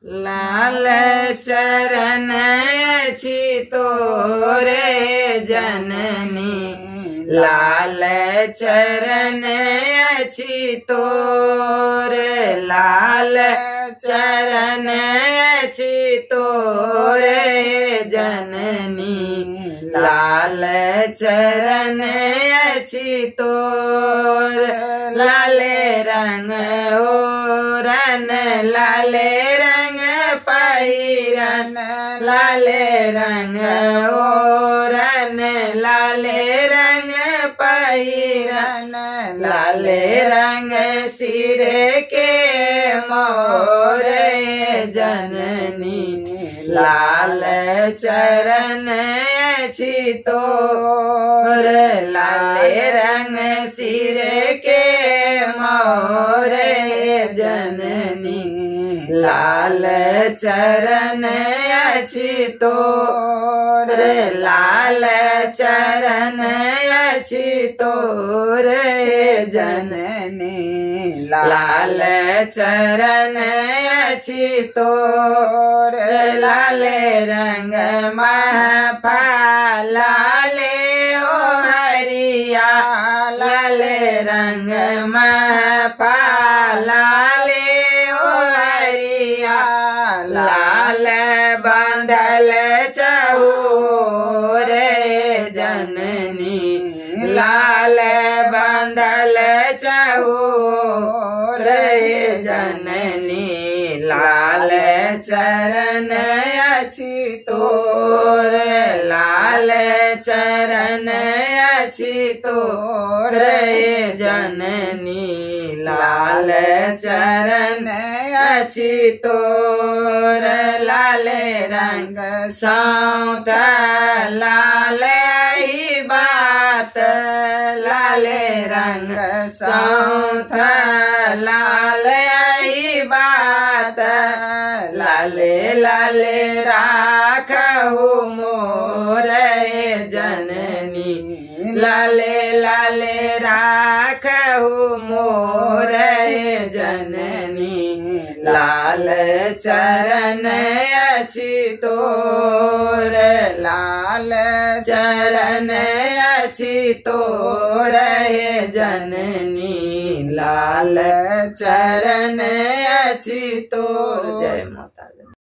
लाल चरण अछि तोरे जननी, लाल चरण अछि तोरे, लाल चरण अछि तोरे जननी, लाल चरण अछि तोरे। लाले रंग ओरन लाले रंग पहिरन, लाले रंग ओरन लाले रंग पहिरन, लाले रंग सिर के मोरे जननी, लाल चरण अछि तोरे, लाले रंग सिर के मोरे जननी, लाल चरण अछि तोरे, लाल चरण अछि तोरे जननी, लाल चरण अछि तोरे। लाले रंग महफल लाले ओ हरिया, लाले रंग महफल लाले ओ हरिया, लाल बांधल चहुरे जननी, लाल बांधल चहुरे जननी, लाल चरण अछि तोरे, लाल चरण अछि तोरे जननी, लाल चरण अछि तोरे। लाले रंग सौंठ लाल ही बात, लाले रंग सौंठ लाल ही बात, लाले लाले राखहु मोरे जननी, लाले लाले राखहु मोरे जननी, लाल चरण अछि तोरे, लाल चरण अछि तोरे जननी, लाल चरण अछि तोरे। जय माता।